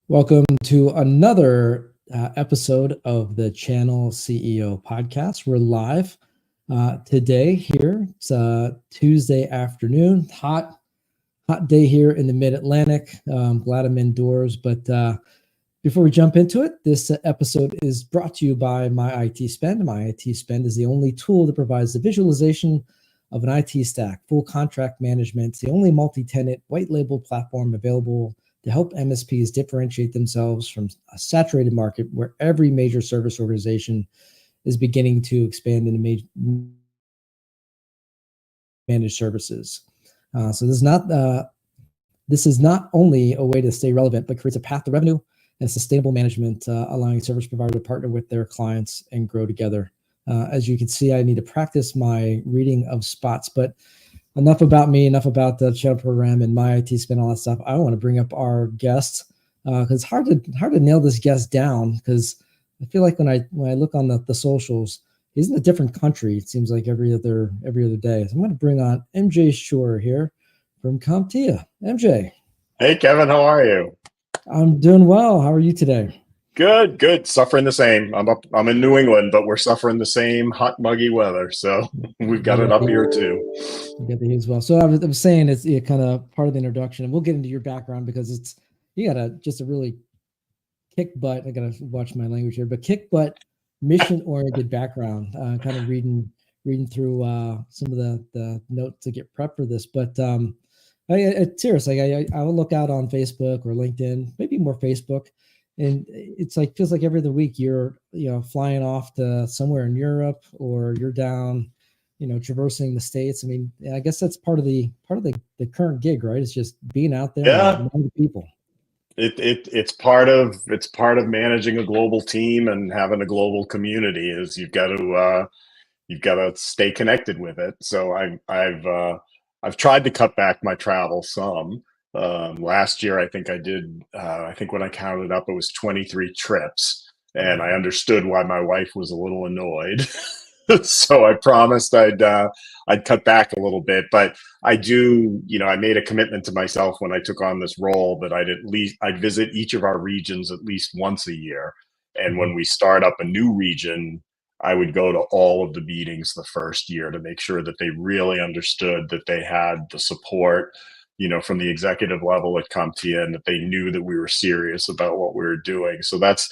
Welcome to another episode of the Channel CEO podcast. We're live today here. It's Tuesday afternoon, hot day here in the Mid-Atlantic. Glad I'm indoors, but before we jump into it, this episode is brought to you by My IT Spend. My IT Spend is the only tool that provides the visualization of an IT stack, full contract management. It's the only multi-tenant white label platform available to help MSPs differentiate themselves from a saturated market where every major service organization is beginning to expand into managed services. So this is not only a way to stay relevant, but creates a path to revenue and sustainable management, allowing service provider to partner with their clients and grow together. As you can see, I need to practice my reading of spots, but enough about me, enough about the channel program and My IT Spend, all that stuff. I want to bring up our guest because it's hard to nail this guest down, because I feel like when I look on the socials, he's in a different country. It seems like every other day. So I'm going to bring on MJ Shore here from CompTIA. MJ. Hey, Kevin, how are you? I'm doing well. How are you today? Good. Suffering the same. I'm in New England, but we're suffering the same hot, muggy weather. So we've got it up here too. Get the heat as well. So I was saying it's kind of part of the introduction, and we'll get into your background because you got just a really kick butt. I gotta watch my language here, but kick butt, mission oriented background. Kind of reading through some of the notes to get prepped for this, but it's serious. Like I will look out on Facebook or LinkedIn, maybe more Facebook, and it's like feels like every other week you're flying off to somewhere in Europe, or you're down traversing the States. I mean, I guess that's part of the current gig, right? It's just being out there and knowing the people. It's part of managing a global team and having a global community. Is you've got to stay connected with it. So I've tried to cut back my travel some. Last year, I think I did. I think when I counted up, it was 23 trips, and I understood why my wife was a little annoyed. So I promised I'd cut back a little bit, but I made a commitment to myself when I took on this role that I'd visit each of our regions at least once a year. And when we start up a new region, I would go to all of the meetings the first year to make sure that they really understood that they had the support, from the executive level at CompTIA, and that they knew that we were serious about what we were doing. So that's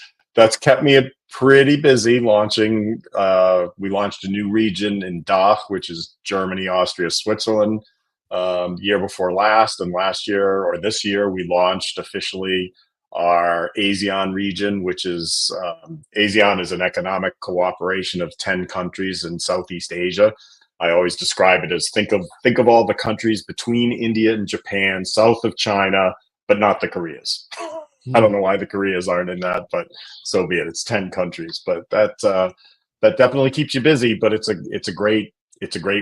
kept me pretty busy launching. We launched a new region in DACH, which is Germany, Austria, Switzerland, year before last. And this year, we launched officially our ASEAN region, which is ASEAN is an economic cooperation of 10 countries in Southeast Asia. I always describe it as think of all the countries between India and Japan, south of China, but not the Koreas. I don't know why the Koreas aren't in that, but so be it. It's 10 countries, but that definitely keeps you busy. But it's a great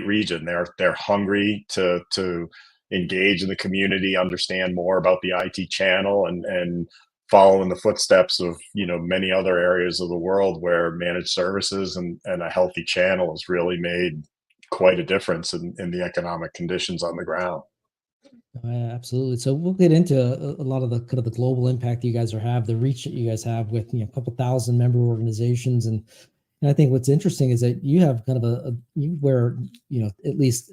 region. They're hungry to engage in the community, understand more about the IT channel, and follow in the footsteps of many other areas of the world where managed services and a healthy channel has really made quite a difference in the economic conditions on the ground. Absolutely. So we'll get into a lot of the kind of the global impact you guys have, the reach that you guys have with a couple thousand member organizations, and I think what's interesting is that you have kind of you wear at least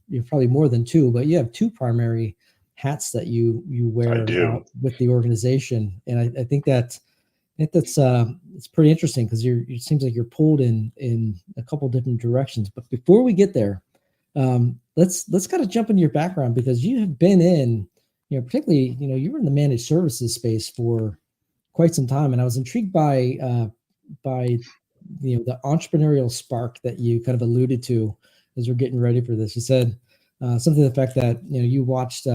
you're probably more than two, but you have two primary hats that you wear with the organization, and I think that's it's pretty interesting because it seems like you're pulled in a couple different directions. But before we get there, let's kind of jump into your background, because you have been in, particularly, you were in the managed services space for quite some time, and I was intrigued by the entrepreneurial spark that you kind of alluded to as we're getting ready for this. You said something to the fact that you watched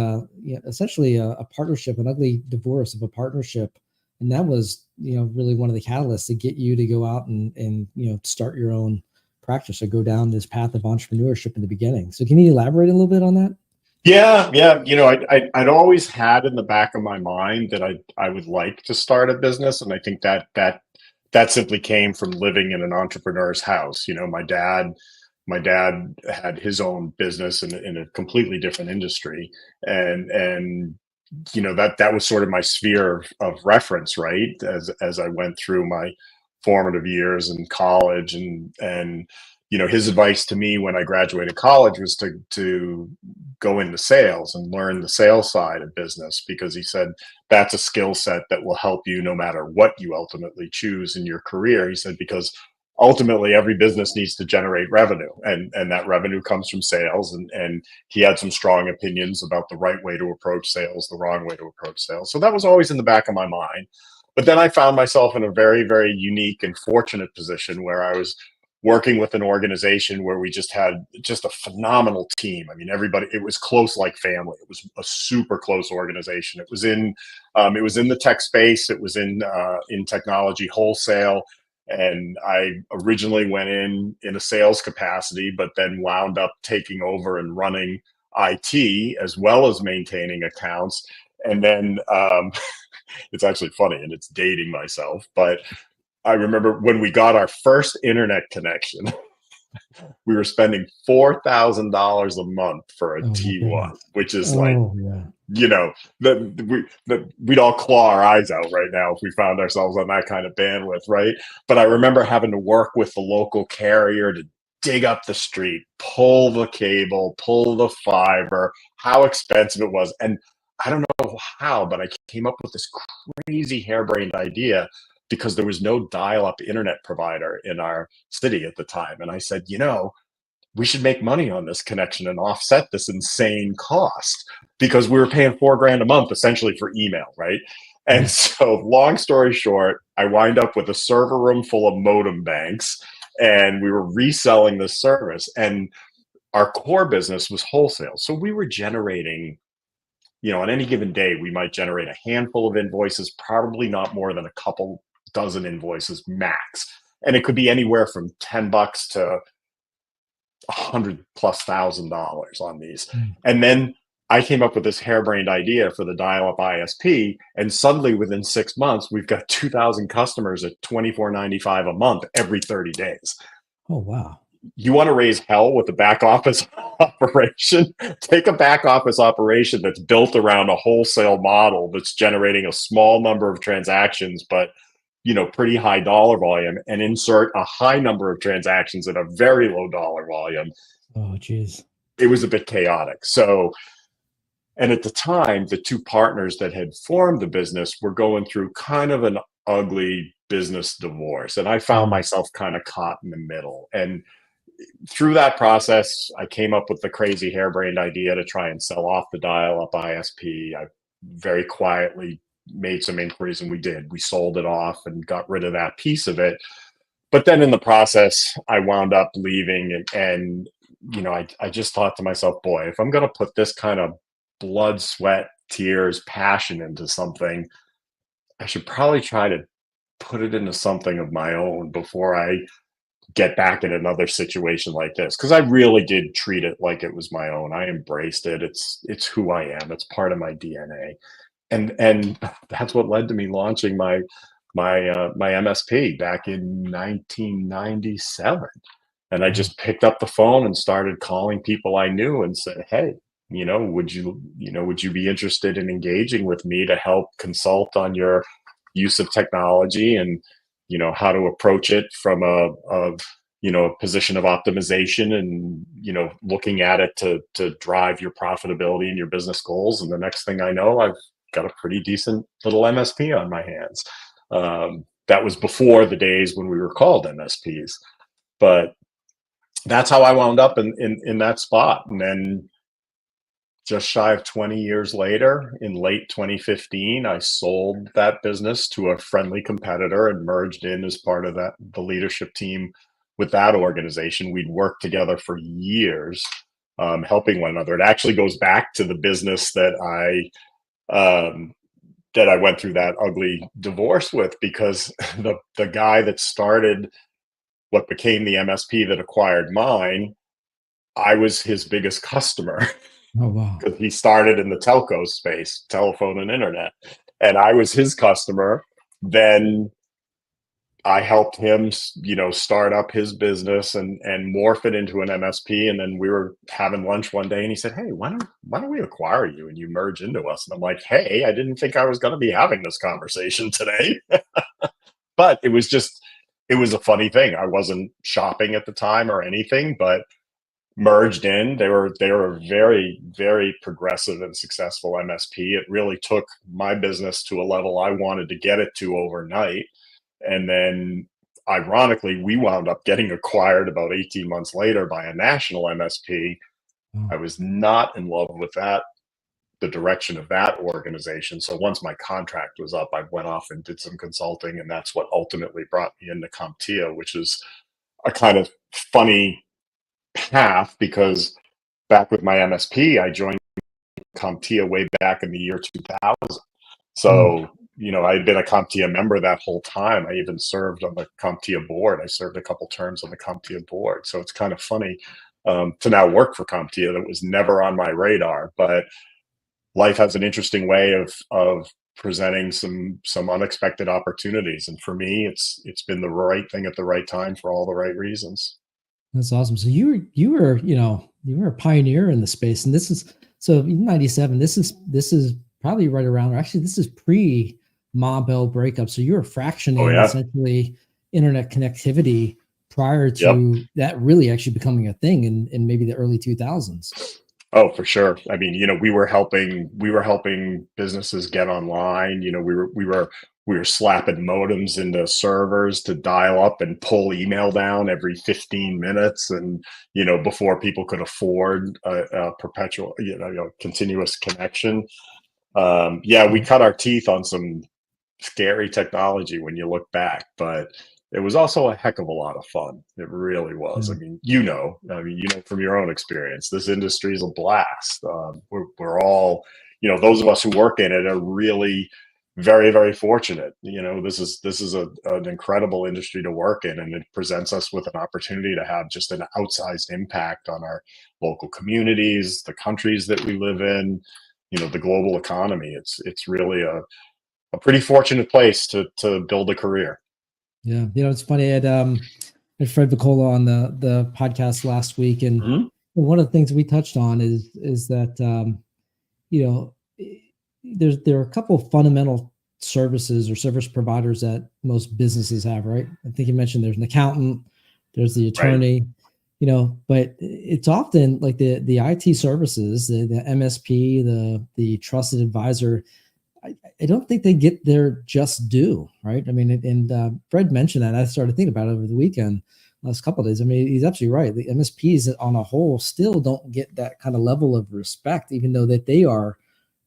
essentially a partnership, an ugly divorce of a partnership, and that was really one of the catalysts to get you to go out and start your own practice or go down this path of entrepreneurship in the beginning. So can you elaborate a little bit on that? Yeah. I'd always had in the back of my mind that I would like to start a business, and I think that simply came from living in an entrepreneur's house. My dad had his own business in a completely different industry, and that was sort of my sphere of reference, right? As I went through my formative years in college, and his advice to me when I graduated college was to go into sales and learn the sales side of business, because he said that's a skill set that will help you no matter what you ultimately choose in your career. He said, because ultimately every business needs to generate revenue, and that revenue comes from sales, and he had some strong opinions about the right way to approach sales, the wrong way to approach sales. So that was always in the back of my mind. But then I found myself in a very, very unique and fortunate position where I was working with an organization where we just had just a phenomenal team. I mean, everybody, it was close like family. It was a super close organization. It was in the tech space. It was in technology wholesale. And I originally went in a sales capacity, but then wound up taking over and running IT as well as maintaining accounts. And then it's actually funny, and it's dating myself, but I remember when we got our first internet connection, we were spending $4,000 a month for a Oh my T1, goodness. which is like, Oh yeah. we'd all claw our eyes out right now if we found ourselves on that kind of bandwidth, right? But I remember having to work with the local carrier to dig up the street, pull the cable, pull the fiber, how expensive it was. And I don't know how, but I came up with this crazy harebrained idea because there was no dial-up internet provider in our city at the time. And I said, we should make money on this connection and offset this insane cost, because we were paying $4,000 a month essentially for email, right? And so, long story short, I wind up with a server room full of modem banks, and we were reselling this service. And our core business was wholesale. So we were generating, on any given day, we might generate a handful of invoices, probably not more than a couple dozen invoices max. And it could be anywhere from $10 to $100,000+ on these. And then I came up with this harebrained idea for the dial-up ISP, and suddenly within 6 months, we've got 2,000 customers at $24.95 a month every 30 days. Oh wow. You want to raise hell with a back office operation? Take a back office operation that's built around a wholesale model that's generating a small number of transactions, but pretty high dollar volume, and insert a high number of transactions at a very low dollar volume. Oh geez. It was a bit chaotic. So, and at the time, the two partners that had formed the business were going through kind of an ugly business divorce. And I found myself kind of caught in the middle. And through that process, I came up with the crazy harebrained idea to try and sell off the dial-up ISP. I very quietly made some inquiries, and we did. We sold it off and got rid of that piece of it. But then in the process, I wound up leaving, and I just thought to myself, boy, if I'm going to put this kind of blood, sweat, tears, passion into something, I should probably try to put it into something of my own before I get back in another situation like this, because I really did treat it like it was my own. I embraced it. It's who I am. It's part of my DNA. And that's what led to me launching my MSP back in 1997. And I just picked up the phone and started calling people I knew and said, "Hey, would you be interested in engaging with me to help consult on your use of technology, and how to approach it from a position of optimization, and looking at it to drive your profitability and your business goals." And the next thing I know, I've got a pretty decent little MSP on my hands. That was before the days when we were called MSPs, but that's how I wound up in that spot. And then just shy of 20 years later, in late 2015, I sold that business to a friendly competitor and merged in as part of the leadership team with that organization. We'd worked together for years, helping one another. It actually goes back to the business that I went through that ugly divorce with, because the guy that started what became the MSP that acquired mine, I was his biggest customer. Oh wow. Because he started in the telco space, telephone and internet, and I was his customer. Then I helped him, start up his business and morph it into an MSP. And then we were having lunch one day, and he said, "Hey, why don't we acquire you and you merge into us?" And I'm like, "Hey, I didn't think I was going to be having this conversation today." But it was a funny thing. I wasn't shopping at the time or anything, but merged in. They were a very, very progressive and successful MSP. It really took my business to a level I wanted to get it to overnight. And then ironically, we wound up getting acquired about 18 months later by a national MSP. Wow. I was not in love with the direction of that organization. So once my contract was up, I went off and did some consulting, and that's what ultimately brought me into CompTIA, which is a kind of funny path because back with my MSP, I joined CompTIA way back in the year 2000. Mm. So, I had been a CompTIA member that whole time. I even served on the CompTIA board. I served a couple terms on the CompTIA board. So it's kind of funny to now work for CompTIA. That was never on my radar, but life has an interesting way of presenting some unexpected opportunities. And for me, it's been the right thing at the right time for all the right reasons. That's awesome. So you were you were a pioneer in the space, and this is so in '97. This is probably right around, or actually this is pre Ma Bell breakup. So you were Oh fractioning yeah. essentially internet connectivity prior Yep. to that really actually becoming a thing in maybe the early 2000s. Oh, for sure. I mean, we were helping businesses get online. We were slapping modems into servers to dial up and pull email down every 15 minutes, and before people could afford a perpetual, continuous connection. Yeah, we cut our teeth on some scary technology when you look back, but it was also a heck of a lot of fun. It really was. Yeah. I mean, from your own experience, this industry is a blast. We're all, those of us who work in it are really very, very fortunate. This is an incredible industry to work in, and it presents us with an opportunity to have just an outsized impact on our local communities, the countries that we live in, the global economy. It's really a pretty fortunate place to build a career. Yeah, it's funny. I had Fred Vicola on the podcast last week, and Mhm. one of the things we touched on is that you know there are a couple of fundamental services or service providers that most businesses have, right? I think you mentioned there's an accountant, there's the Right. attorney, but it's often like the IT services, the MSP, the trusted advisor. I don't think they get their just due, right? I mean, and Fred mentioned that. I started thinking about it over the weekend, last couple of days. I mean, he's absolutely right. The MSPs on a whole still don't get that kind of level of respect, even though that they are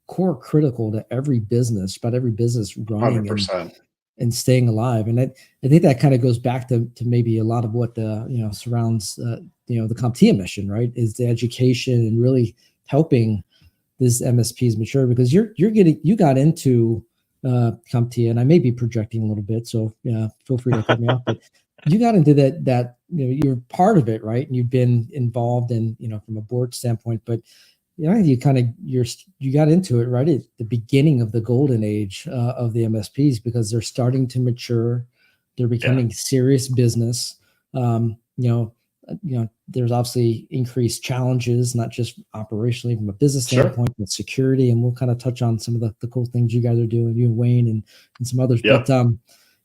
core critical to every business, but every business running 100%. and staying alive. And I think that kind of goes back to maybe a lot of what the surrounds the CompTIA mission, right? Is the education and really helping this MSPs mature, because you got into CompTIA, and I may be projecting a little bit, so feel free to cut me off. But you got into that you're part of it, right? And you've been involved in from a board standpoint, but you got into it right at the beginning of the golden age of the MSPs, because they're starting to mature, they're Yeah. becoming serious business. Um, there's obviously increased challenges, not just operationally from a business Sure. standpoint, but security. And we'll kind of touch on some of the cool things you guys are doing, you and Wayne and some others. Yeah. But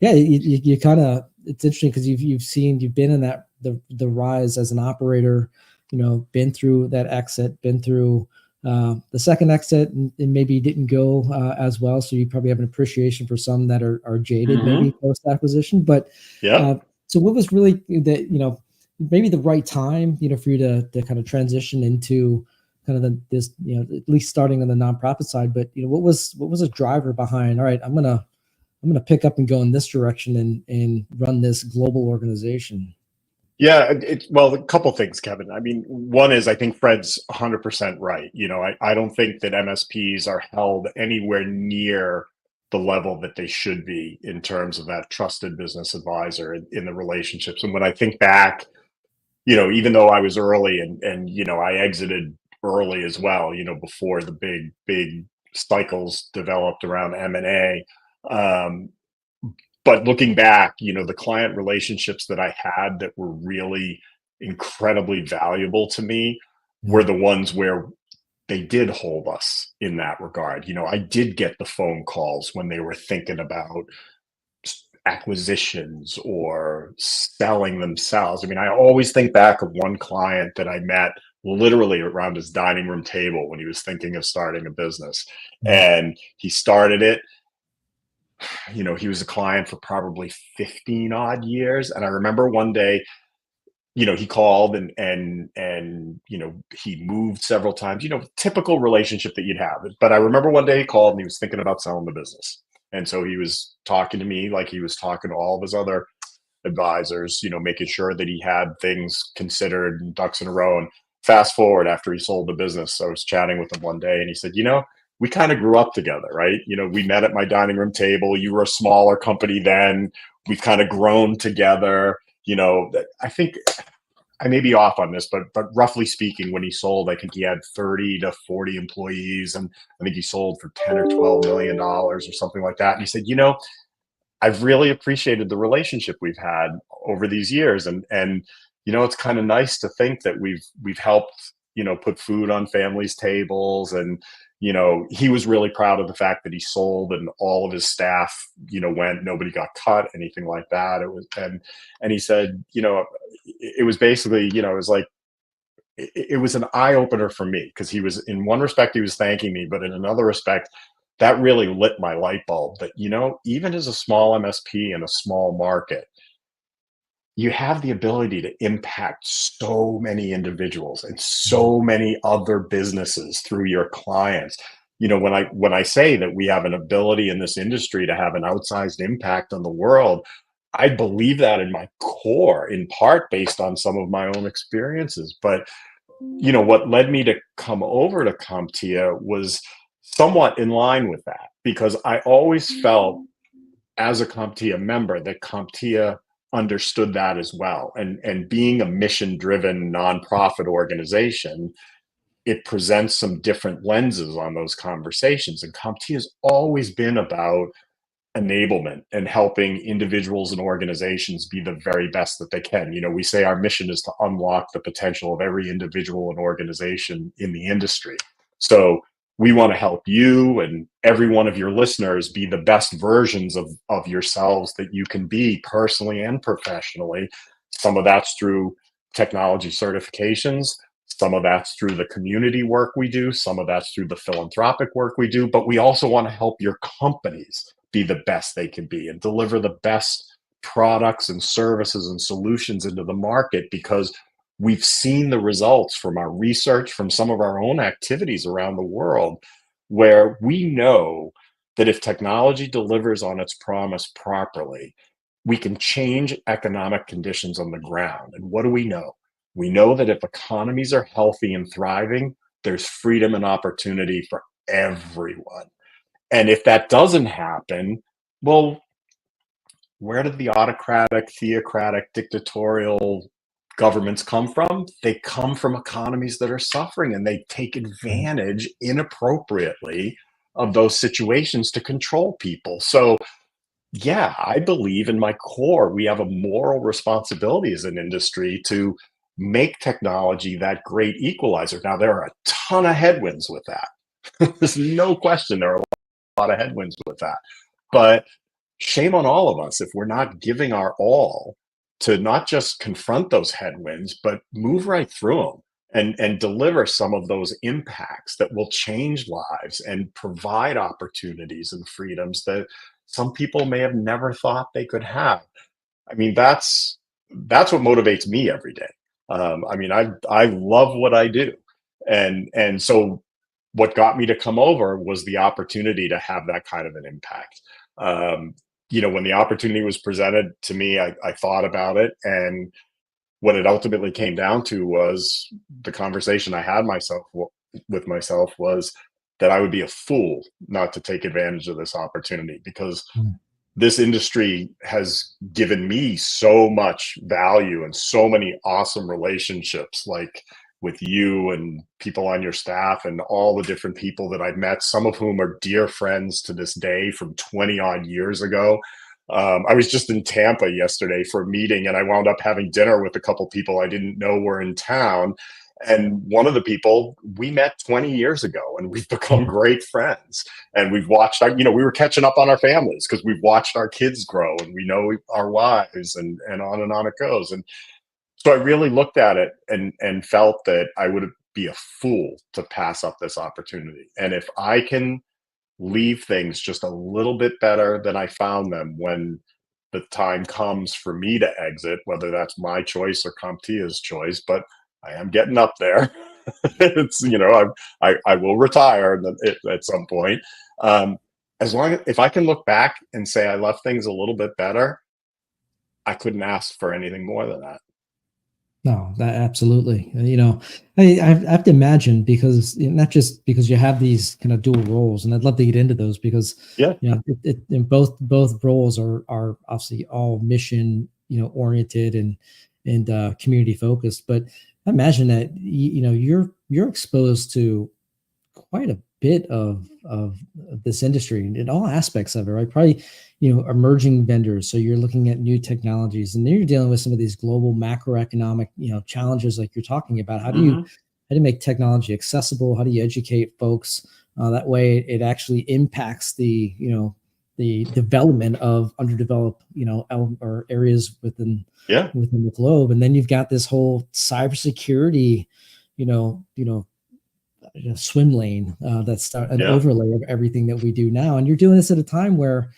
yeah, you kind of, it's interesting because you've been in the rise as an operator, been through that exit, been through the second exit, and maybe didn't go as well. So you probably have an appreciation for some that are jaded, maybe Hmm. post acquisition. But Yeah. so what was really that, maybe the right time, for you to kind of transition into kind of this, at least starting on the nonprofit side. But what was a driver behind? All right, I'm gonna pick up and go in this direction and run this global organization. Yeah. Well, a couple things, Kevin. I mean, one is I think Fred's 100% right. I don't think that MSPs are held anywhere near the level that they should be in terms of that trusted business advisor in the relationships. And when I think back, even though I was early and I exited early as well, before the big cycles developed around M&A. but looking back, the client relationships that I had that were really incredibly valuable to me Yeah. were the ones where they did hold us in that regard. I did get the phone calls when they were thinking about acquisitions or selling themselves. I mean, I always think back of one client that I met literally around his dining room table when he was thinking of starting a business. Yeah. And he started it. He was a client for probably 15 odd years. And I remember one day, he called and he moved several times, typical relationship that you'd have. But I remember one day he called and he was thinking about selling the business. And so he was talking to me like he was talking to all of his other advisors, making sure that he had things considered and ducks in a row. And fast forward, after he sold the business, I was chatting with him one day and he said, we kind of grew up together, right? We met at my dining room table. You were a smaller company then. We've kind of grown together. I think I may be off on this, but roughly speaking, when he sold, I think he had 30 to 40 employees, and I think he sold for 10 or 12 million dollars or something like that. And he said, I've really appreciated the relationship we've had over these years, and it's kind of nice to think that we've helped put food on families' tables. And he was really proud of the fact that he sold and all of his staff went, nobody got cut, anything like that. It was and he said, it was basically, it was like it was an eye opener for me, because he was, in one respect, he was thanking me, but in another respect, that really lit my light bulb that, even as a small MSP in a small market, you have the ability to impact so many individuals and so many other businesses through your clients. When I say that we have an ability in this industry to have an outsized impact on the world, I believe that in my core, in part based on some of my own experiences. But what led me to come over to CompTIA was somewhat in line with that, because I always felt as a CompTIA member that CompTIA understood that as well. And being a mission driven nonprofit organization, it presents some different lenses on those conversations. And CompTIA has always been about enablement and helping individuals and organizations be the very best that they can. We say our mission is to unlock the potential of every individual and organization in the industry. So we want to help you and every one of your listeners be the best versions of yourselves that you can be, personally and professionally. Some of that's through technology certifications. Some of that's through the community work we do. Some of that's through the philanthropic work we do. But we also want to help your companies be the best they can be and deliver the best products and services and solutions into the market, because we've seen the results from our research, from some of our own activities around the world, where we know that if technology delivers on its promise properly, we can change economic conditions on the ground. And what do we know? We know that if economies are healthy and thriving, there's freedom and opportunity for everyone. And if that doesn't happen, well, where did the autocratic, theocratic, dictatorial governments come from? They come from economies that are suffering, and they take advantage inappropriately of those situations to control people. So, yeah, I believe in my core, we have a moral responsibility as an industry to make technology that great equalizer. Now, there are a ton of headwinds with that. There's no question there are a lot of headwinds with that. But shame on all of us if we're not giving our all to not just confront those headwinds, but move right through them and deliver some of those impacts that will change lives and provide opportunities and freedoms that some people may have never thought they could have. I mean, that's what motivates me every day. I mean, I love what I do, and so what got me to come over was the opportunity to have that kind of an impact. Um, when the opportunity was presented to me, I thought about it, and what it ultimately came down to was the conversation I had with myself was that I would be a fool not to take advantage of this opportunity, because Mm. this industry has given me so much value and so many awesome relationships, like with you and people on your staff and all the different people that I've met, some of whom are dear friends to this day from 20 odd years ago. I was just in Tampa yesterday for a meeting, and I wound up having dinner with a couple people I didn't know were in town. And one of the people we met 20 years ago, and we've become great friends. And we've watched our, we were catching up on our families because we've watched our kids grow, and we know our wives, and on it goes. And so I really looked at it and felt that I would be a fool to pass up this opportunity. And if I can leave things just a little bit better than I found them when the time comes for me to exit, whether that's my choice or CompTIA's choice, but I am getting up there. It's, I will retire at some point. As long as, if I can look back and say I left things a little bit better, I couldn't ask for anything more than that. No, that absolutely. I have to imagine, because not just because you have these kind of dual roles, and I'd love to get into those because Yeah. In both roles are obviously all mission oriented and community focused. But I imagine that you're exposed to quite a bit of this industry in all aspects of it, right? Probably emerging vendors, so you're looking at new technologies, and then you're dealing with some of these global macroeconomic challenges like you're talking about. How do you make technology accessible? How do you educate folks that way it actually impacts the development of underdeveloped or areas within the globe? And then you've got this whole cybersecurity swim lane that's an overlay of everything that we do now. And you're doing this at a time where,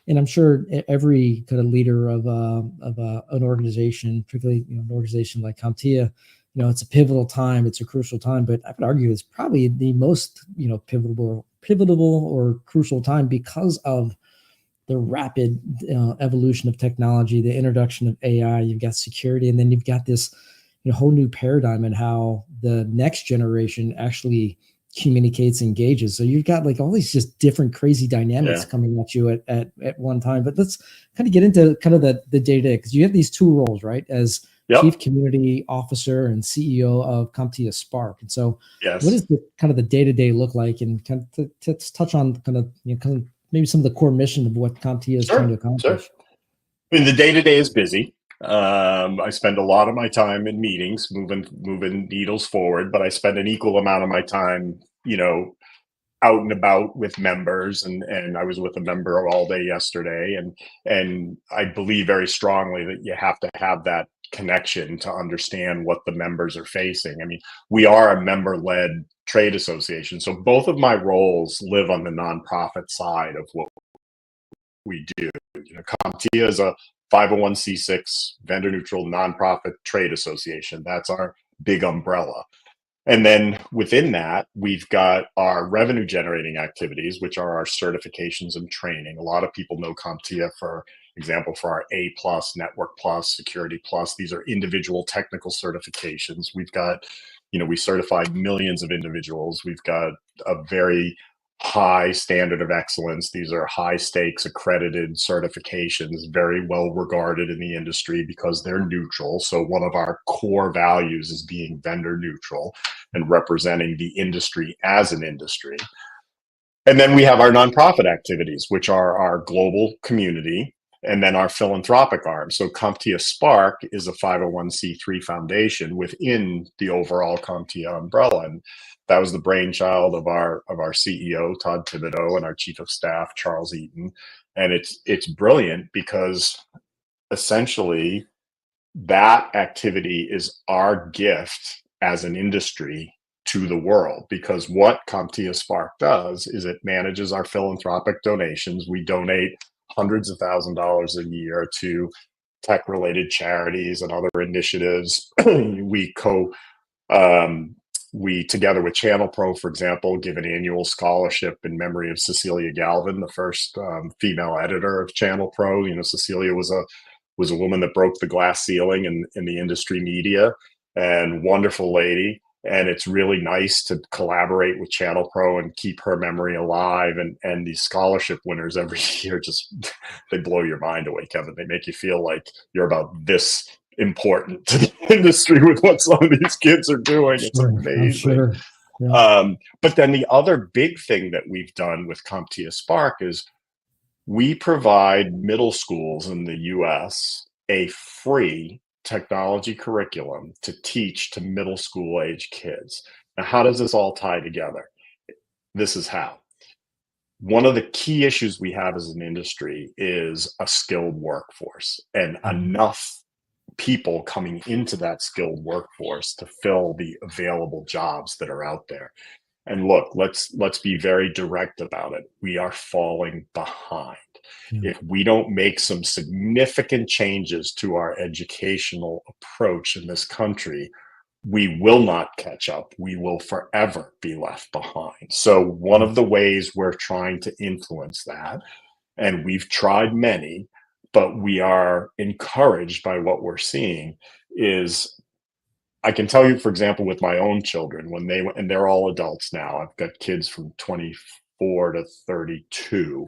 and I'm sure every kind of leader of an organization, particularly an organization like CompTIA, it's a pivotal time, it's a crucial time. But I would argue it's probably the most pivotal or crucial time because of the rapid evolution of technology, the introduction of AI. You've got security, and then you've got this whole new paradigm in how the next generation actually communicates, engages. So you've got like all these just different crazy dynamics coming at you at one time. But let's kind of get into kind of the day-to-day, because you have these two roles, right? As Chief Community Officer and CEO of CompTIA Spark. And so what does the kind of the day-to-day look like? And kind of let's touch on kind of maybe some of the core mission of what CompTIA is trying to accomplish. Sure. I mean, the day-to-day is busy. I spend a lot of my time in meetings, moving needles forward, but I spend an equal amount of my time, out and about with members. And I was with a member all day yesterday. And I believe very strongly that you have to have that connection to understand what the members are facing. I mean, we are a member-led trade association. So both of my roles live on the nonprofit side of what we do. CompTIA is a 501c6 vendor neutral nonprofit trade association. That's our big umbrella. And then within that, we've got our revenue generating activities, which are our certifications and training. A lot of people know CompTIA, for example, for our A+, Network Plus, Security Plus. These are individual technical certifications. We've got, we certified millions of individuals. We've got a very high standard of excellence. These are high stakes accredited certifications, very well regarded in the industry because they're neutral. So one of our core values is being vendor neutral and representing the industry as an industry. And then we have our nonprofit activities, which are our global community, and then our philanthropic arm. So CompTIA Spark is a 501c3 foundation within the overall CompTIA umbrella. And that was the brainchild of our CEO, Todd Thibodeau, and our chief of staff, Charles Eaton. And it's brilliant because essentially that activity is our gift as an industry to the world, because what CompTIA Spark does is it manages our philanthropic donations. We donate hundreds of thousands of dollars a year to tech-related charities and other initiatives. We together with Channel Pro, for example, give an annual scholarship in memory of Cecilia Galvin, the first female editor of Channel Pro. Cecilia was a woman that broke the glass ceiling in the industry media, and wonderful lady. And it's really nice to collaborate with Channel Pro and keep her memory alive. And these scholarship winners every year, they blow your mind away, Kevin. They make you feel like you're about this important to the industry with what some of these kids are doing. It's amazing. Yeah. But then the other big thing that we've done with CompTIA Spark is We provide middle schools in the US a free technology curriculum to teach to middle school age kids. Now, how does this all tie together? This is how. One of the key issues we have as an industry is a skilled workforce and Mhm. enough people coming into that skilled workforce to fill the available jobs that are out there. And look, let's be very direct about it. We are falling behind. Yeah. If we don't make some significant changes to our educational approach in this country, we will not catch up. We will forever be left behind. So, one Yeah. of the ways we're trying to influence that, and we've tried many, but we are encouraged by what we're seeing, is I can tell you, for example, with my own children, when they and they're all adults now. I've got kids from 24 to 32.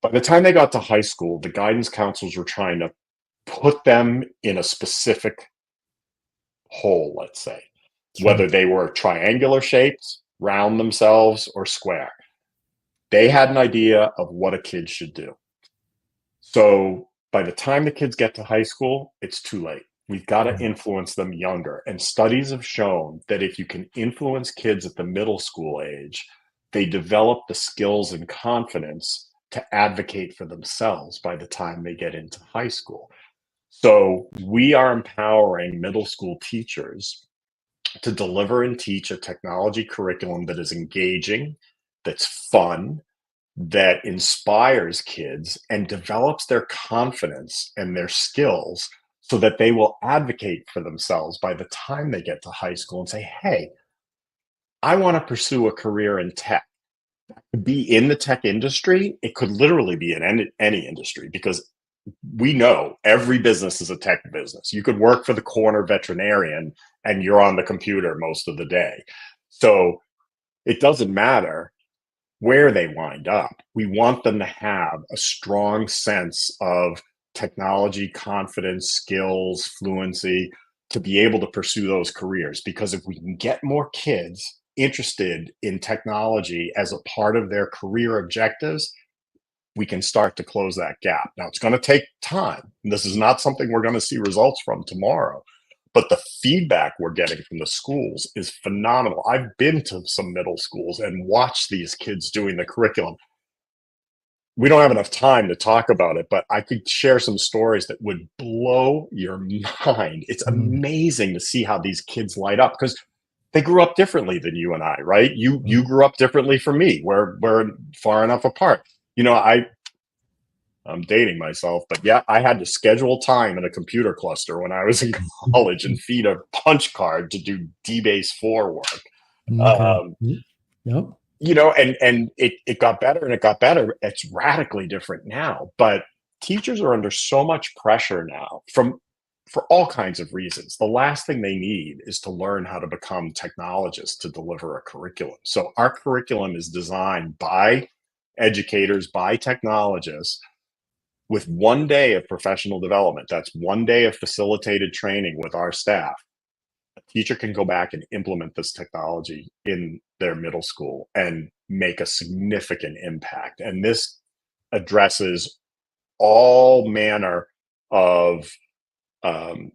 By the time they got to high school, the guidance counselors were trying to put them in a specific hole, let's say, Sure. whether they were triangular shaped, round themselves, or square. They had an idea of what a kid should do. So by the time the kids get to high school, it's too late. We've got to Yeah. influence them younger. And studies have shown that if you can influence kids at the middle school age, they develop the skills and confidence to advocate for themselves by the time they get into high school. So we are empowering middle school teachers to deliver and teach a technology curriculum that is engaging, that's fun, that inspires kids and develops their confidence and their skills so that they will advocate for themselves by the time they get to high school and say, hey, I want to pursue a career in tech. To be in the tech industry, it could literally be in any industry because we know every business is a tech business. You could work for the corner veterinarian and you're on the computer most of the day. So it doesn't matter where they wind up. We want them to have a strong sense of technology, confidence, skills, fluency to be able to pursue those careers. Because if we can get more kids interested in technology as a part of their career objectives, we can start to close that gap. Now, it's going to take time. This is not something we're going to see results from tomorrow. But the feedback we're getting from the schools is phenomenal. I've been to some middle schools and watched these kids doing the curriculum. We don't have enough time to talk about it, but I could share some stories that would blow your mind. It's Mm. amazing to see how these kids light up because they grew up differently than you and I, right? You Mm. grew up differently from me. We're far enough apart. You know, I'm dating myself, but yeah, I had to schedule time in a computer cluster when I was in college and feed a punch card to do DBase 4 work. Okay. Um, Yep. and it got better and it got better. It's radically different now, but teachers are under so much pressure now from for all kinds of reasons. The last thing they need is to learn how to become technologists to deliver a curriculum. So our curriculum is designed by educators, by technologists with 1 day of professional development. That's 1 day of facilitated training with our staff. A teacher can go back and implement this technology in their middle school and make a significant impact. And this addresses all manner of um,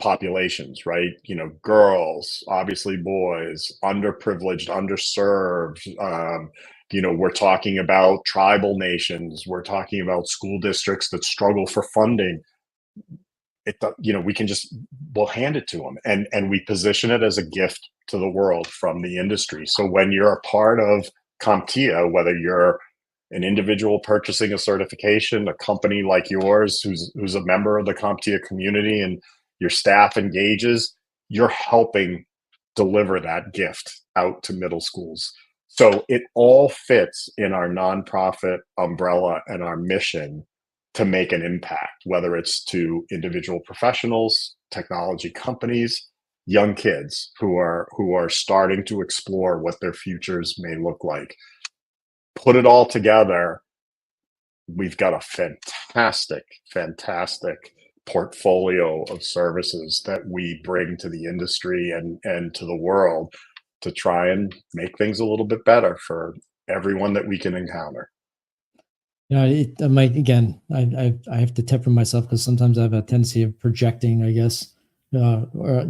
populations, right? You know, girls, obviously boys, underprivileged, underserved. We're talking about tribal nations. We're talking about school districts that struggle for funding. We can just we'll hand it to them, and we position it as a gift to the world from the industry. So when you're a part of CompTIA, whether you're an individual purchasing a certification, a company like yours who's a member of the CompTIA community, and your staff engages, you're helping deliver that gift out to middle schools. So it all fits in our nonprofit umbrella and our mission to make an impact, whether it's to individual professionals, technology companies, young kids who are starting to explore what their futures may look like. Put it all together, we've got a fantastic portfolio of services that we bring to the industry and to the world to try and make things a little bit better for everyone that we can encounter. I might again. I have to temper myself because sometimes I have a tendency of projecting, I guess, or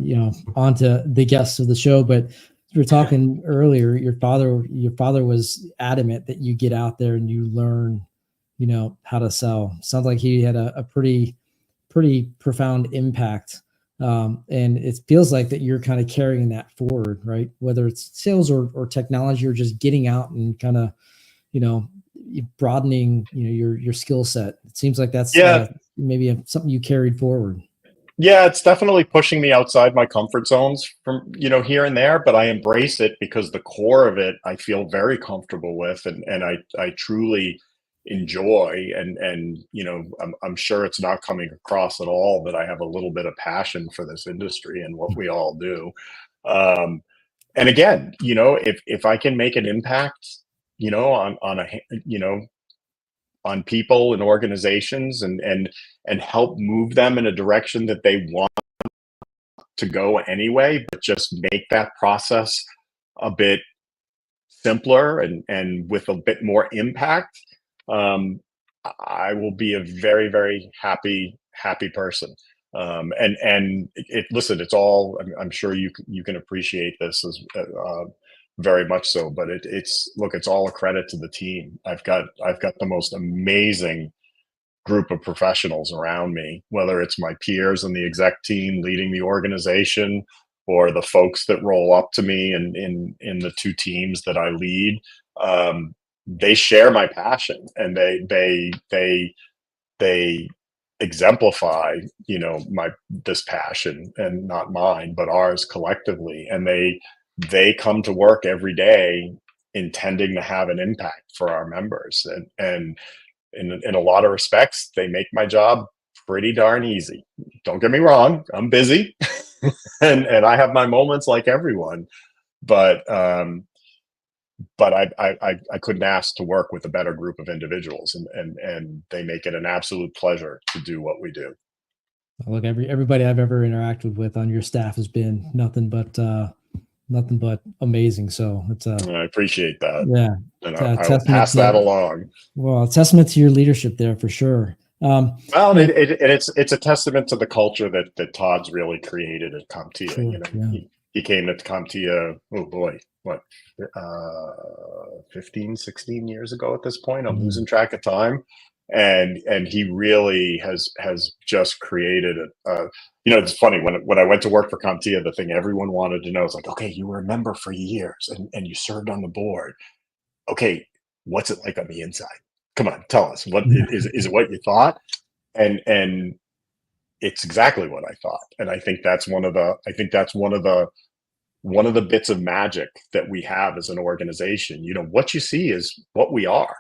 onto the guests of the show. But we were talking earlier. Your father was adamant that you get out there and you learn, how to sell. Sounds like he had a pretty profound impact. And it feels like that you're kind of carrying that forward, right? Whether it's sales or technology or just getting out and kind of, you know, broadening, your skill set. It seems like that's Yeah, maybe something you carried forward. yeah, it's definitely pushing me outside my comfort zones from, here and there, but I embrace it because the core of it I feel very comfortable with, and I truly enjoy, and I'm sure it's not coming across at all that I have a little bit of passion for this industry and what we all do. Um, and again, if I can make an impact, on on people and organizations, and help move them in a direction that they want to go anyway, but just make that process a bit simpler and with a bit more impact, um, I will be a very, very happy person. And listen, it's all. I'm sure you can appreciate this as very much so. But it's look, it's all a credit to the team. I've got the most amazing group of professionals around me, whether it's my peers and the exec team leading the organization, or the folks that roll up to me in the two teams that I lead. They share my passion, and they exemplify, my this passion, and not mine but ours collectively, and they come to work every day intending to have an impact for our members, and in a lot of respects, they make my job pretty darn easy. Don't get me wrong, I'm busy, and I have my moments like everyone, but I couldn't ask to work with a better group of individuals, and they make it an absolute pleasure to do what we do. Look, everybody I've ever interacted with on your staff has been nothing but amazing. So it's a I appreciate that, yeah, and it's a I will testament pass that to along. well, a testament to your leadership there for sure. Well, You know, it's a testament to the culture that Todd's really created at CompTIA. sure, yeah. He came to CompTIA, oh boy, what, 15, 16 years ago at this point. I'm losing Mm. track of time. And he really has just created it's funny, when I went to work for CompTIA, the thing everyone wanted to know is like, okay, you were a member for years, and you served on the board. Okay, what's it like on the inside? Come on, tell us. What is it what you thought? And it's exactly what I thought. And I think that's one of the bits of magic that we have as an organization. What you see is what we are.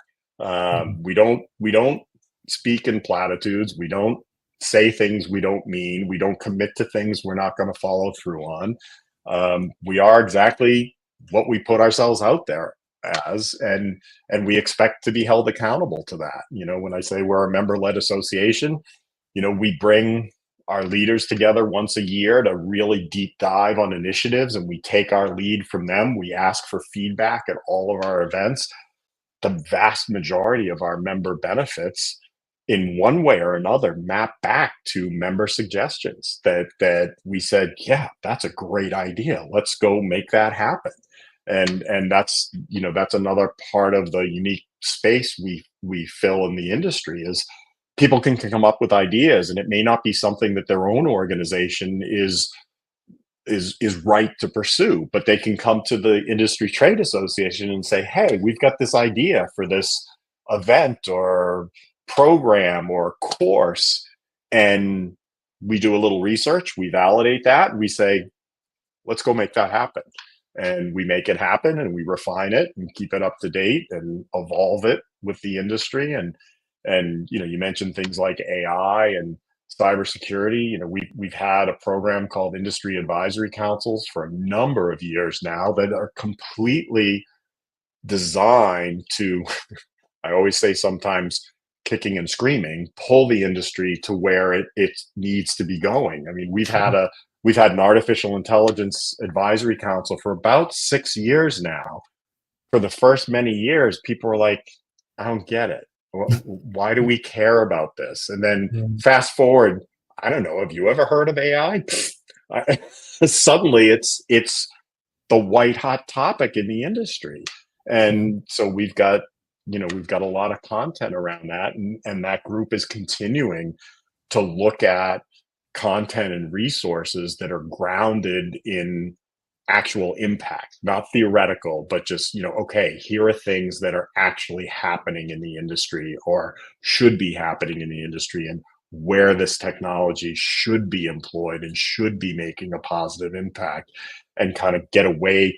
We don't speak in platitudes. We don't say things we don't mean. We don't commit to things we're not going to follow through on. We are exactly what we put ourselves out there as, and we expect to be held accountable to that. When I say we're a member-led association, we bring our leaders together once a year to really deep dive on initiatives, and we take our lead from them. We ask for feedback at all of our events. The vast majority of our member benefits, in one way or another, map back to member suggestions that we said, yeah, that's a great idea, let's go make that happen. And that's another part of the unique space we fill in the industry, is people can come up with ideas, and it may not be something that their own organization is right to pursue, but they can come to the industry trade association and say, hey, we've got this idea for this event or program or course. And we do a little research, we validate that, and we say, let's go make that happen. And we make it happen, and we refine it and keep it up to date and evolve it with the industry. And you mentioned things like AI and cybersecurity. We've had a program called Industry Advisory Councils for a number of years now that are completely designed to, I always say, sometimes kicking and screaming, pull the industry to where it needs to be going. I mean, we've had an artificial intelligence advisory council for about 6 years now. For the first many years, people were like, I don't get it. Why do we care about this? And then Yeah. fast forward, I don't know, have you ever heard of AI? Suddenly it's the white hot topic in the industry. Yeah. And so we've got a lot of content around that, and that group is continuing to look at content and resources that are grounded in actual impact, not theoretical, but just, okay, here are things that are actually happening in the industry or should be happening in the industry, and where this technology should be employed and should be making a positive impact, and kind of get away,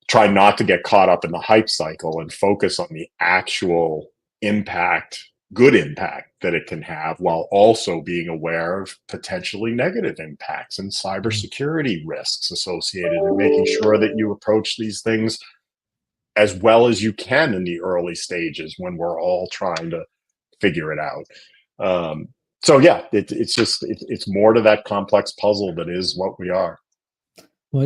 try not to get caught up in the hype cycle and focus on the actual impact, good impact that it can have, while also being aware of potentially negative impacts and cybersecurity risks associated, and making sure that you approach these things as well as you can in the early stages when we're all trying to figure it out. So yeah, it's more to that complex puzzle that is what we are. Well,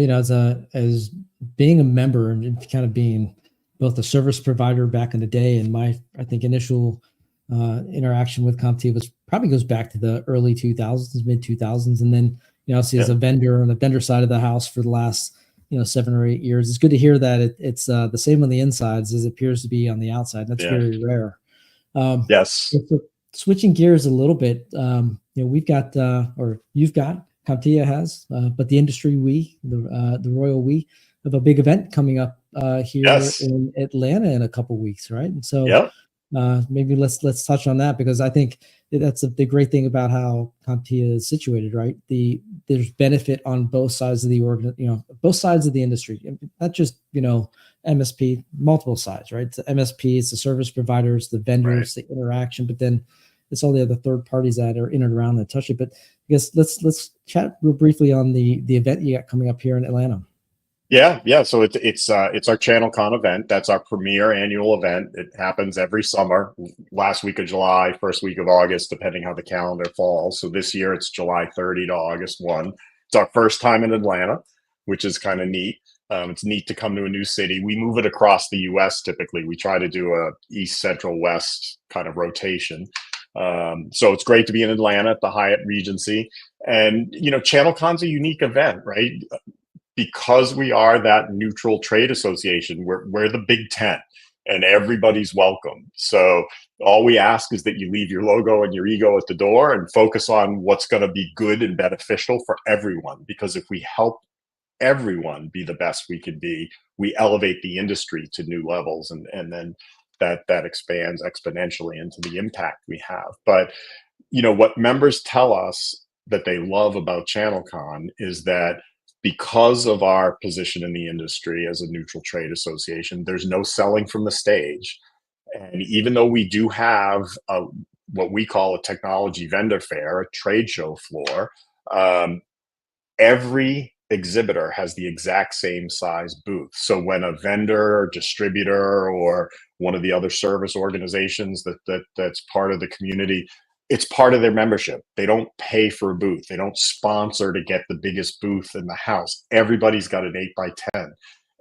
as being a member and kind of being both a service provider back in the day, and my I think initial interaction with CompTIA was probably goes back to the early 2000s, mid 2000s, and then see as a vendor on the vendor side of the house for the last 7 or 8 years. It's good to hear that it's the same on the insides as it appears to be on the outside. That's very rare. Yes. So switching gears a little bit, we've got or you've got CompTIA has, but the industry, the royal we have a big event coming up here in Atlanta in a couple weeks, right? And so maybe let's touch on that, because I think that's the great thing about how CompTIA is situated, right? There's benefit on both sides of the both sides of the industry, not just MSP, multiple sides, right? It's the MSP, it's the service providers, the vendors, the interaction, but then it's all the other third parties that are in and around that touch it. But I guess let's chat real briefly on the event you got coming up here in Atlanta. Yeah. So it's our ChannelCon event. That's our premier annual event. It happens every summer, last week of July, first week of August, depending how the calendar falls. So this year it's July 30 to August 1. It's our first time in Atlanta, which is kind of neat. It's neat to come to a new city. We move it across the U.S. typically. We try to do a East, Central, West kind of rotation. So it's great to be in Atlanta at the Hyatt Regency. And, ChannelCon's a unique event, right? Because we are that neutral trade association, we're the Big Ten, and everybody's welcome. So all we ask is that you leave your logo and your ego at the door and focus on what's going to be good and beneficial for everyone. Because if we help everyone be the best we can be, we elevate the industry to new levels, and then that expands exponentially into the impact we have. But what members tell us that they love about ChannelCon is that because of our position in the industry as a neutral trade association, there's no selling from the stage. And even though we do have what we call a technology vendor fair, a trade show floor, every exhibitor has the exact same size booth. So when a vendor or distributor or one of the other service organizations that's part of the community, it's part of their membership. They don't pay for a booth. They don't sponsor to get the biggest booth in the house. Everybody's got an 8x10.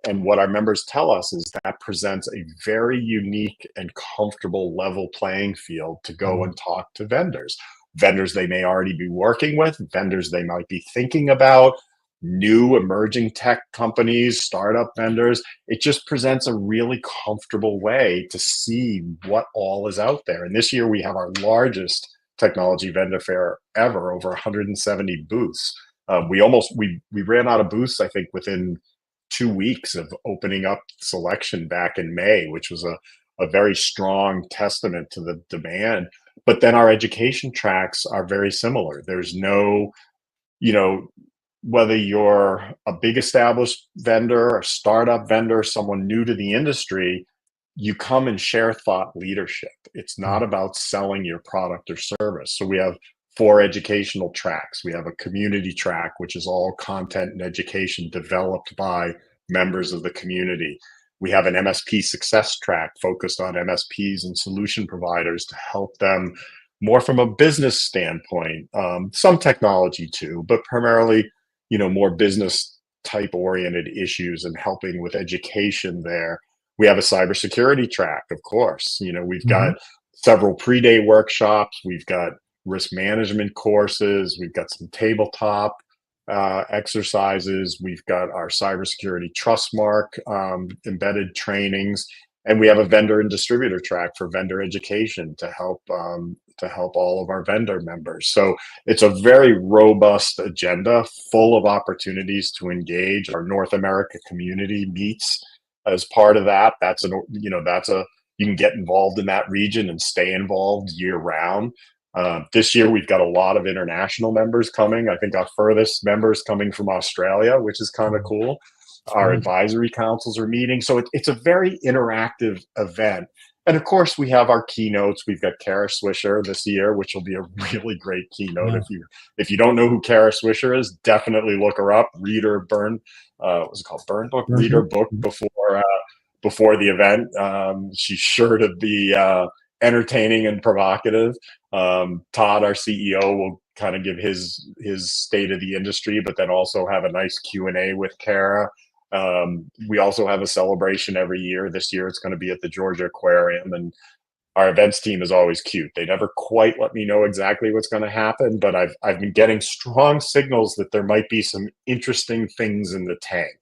And what our members tell us is that presents a very unique and comfortable level playing field to go and talk to vendors. Vendors they may already be working with, vendors they might be thinking about, new emerging tech companies, startup vendors. It just presents a really comfortable way to see what all is out there. And this year we have our largest technology vendor fair ever, over 170 booths. We ran out of booths, I think, within 2 weeks of opening up selection back in May, which was a very strong testament to the demand. But then our education tracks are very similar. There's no, whether you're a big established vendor, a startup vendor, someone new to the industry, you come and share thought leadership. It's not about selling your product or service. So we have 4 educational tracks. We have a community track, which is all content and education developed by members of the community. We have an MSP success track focused on MSPs and solution providers to help them more from a business standpoint, some technology too, but primarily, more business type oriented issues and helping with education there. We have a cybersecurity track, of course. We've got several pre-day workshops. We've got risk management courses. We've got some tabletop exercises. We've got our cybersecurity trust mark embedded trainings, and we have a vendor and distributor track for vendor education to help all of our vendor members. So it's a very robust agenda full of opportunities to engage. Our North America community meets as part of that. You can get involved in that region and stay involved year round. This year, we've got a lot of international members coming. I think our furthest members coming from Australia, which is kind of cool. Our advisory councils are meeting. So it's a very interactive event. And of course, we have our keynotes. We've got Kara Swisher this year, which will be a really great keynote. Yeah. If you don't know who Kara Swisher is, definitely look her up. Read her what's it called? Burn book. Read her book before the event. She's sure to be entertaining and provocative. Todd, our CEO, will kind of give his state of the industry, but then also have a nice Q&A with Kara. We also have a celebration every year. This year it's going to be at the Georgia Aquarium, and our events team is always cute. They never quite let me know exactly what's going to happen, but I've been getting strong signals that there might be some interesting things in the tank.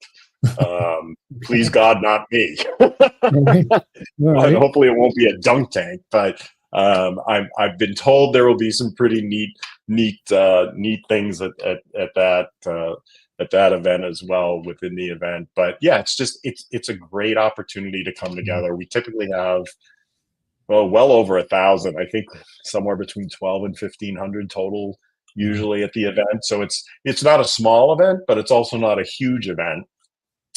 Please God, not me. But hopefully it won't be a dunk tank. But I've been told there will be some pretty neat things at that event as well within the event. But yeah, it's a great opportunity to come together. We typically have well over 1,000. I think somewhere between 12 and 1,500 total usually at the event. So it's not a small event, but it's also not a huge event.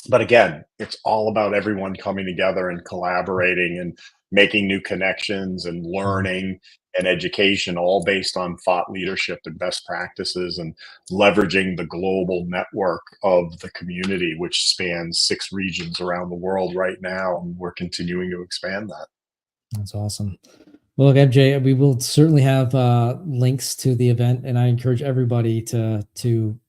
But again, it's all about everyone coming together and collaborating and making new connections and learning and education, all based on thought leadership and best practices, and leveraging the global network of the community, which spans 6 regions around the world right now. And we're continuing to expand that. That's awesome. Well, look, MJ, we will certainly have links to the event, and I encourage everybody to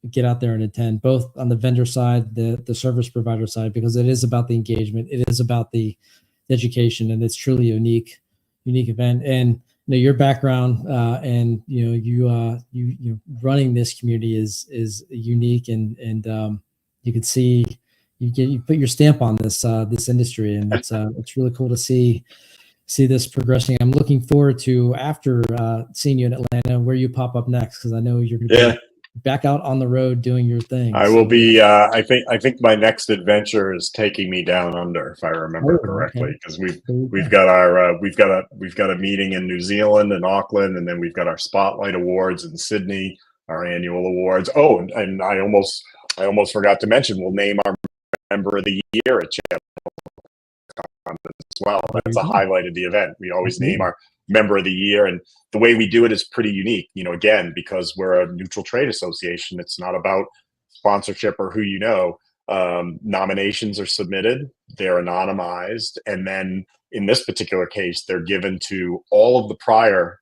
get out there and attend, both on the vendor side, the service provider side, because it is about the engagement, it is about the education, and it's truly a unique event. And your background and you running this community is unique, and you can see you put your stamp on this industry, and it's really cool to see this progressing. I'm looking forward to, after seeing you in Atlanta, where you pop up next, because I know you're going to be back out on the road doing your thing. I will be. I think my next adventure is taking me down under, if I remember correctly, because we've got a meeting in New Zealand and Auckland, and then we've got our Spotlight Awards in Sydney, our annual awards. Oh, and I almost forgot to mention, we'll name our member of the year at Channel as well. That's a highlight of the event. We always name our member of the year, and the way we do it is pretty unique. Again, because we're a neutral trade association, it's not about sponsorship or who nominations are submitted, they're anonymized, and then in this particular case, they're given to all of the prior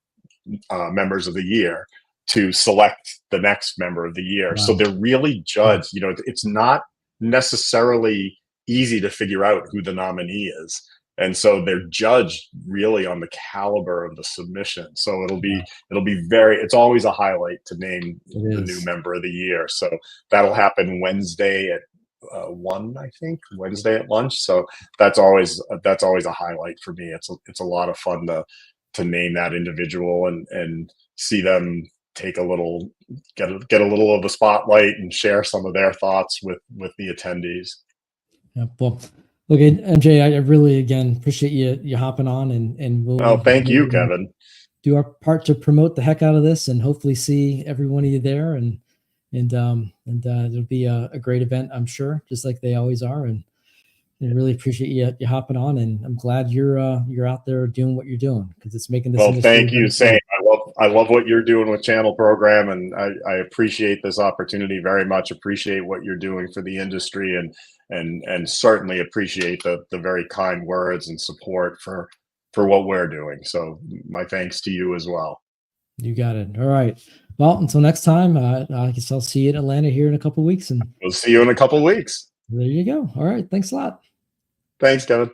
members of the year to select the next member of the year. Wow. So they're really judged. It's not necessarily easy to figure out who the nominee is, and so they're judged really on the caliber of the submission. So it's always a highlight to name the new member of the year. So that'll happen Wednesday at 1, I think, Wednesday at lunch. So that's always a highlight for me. It's a lot of fun to name that individual and see them get a little of the spotlight and share some of their thoughts with the attendees. Yeah, well, look, MJ, I really, again, appreciate you hopping on, and we'll. Oh, thank you, Kevin. Do our part to promote the heck out of this, and hopefully see every one of you there, and it'll be a great event, I'm sure, just like they always are. And I really appreciate you hopping on, and I'm glad you're out there doing what you're doing, because it's making this. Well, thank you, Sam. I love what you're doing with Channel Program, and I appreciate this opportunity very much. Appreciate what you're doing for the industry, and certainly appreciate the very kind words and support for what we're doing. So my thanks to you as well. You got it. All right. Well, until next time, I guess I'll see you in Atlanta here in a couple of weeks, and we'll see you in a couple of weeks. There you go. All right. Thanks a lot. Thanks, Kevin.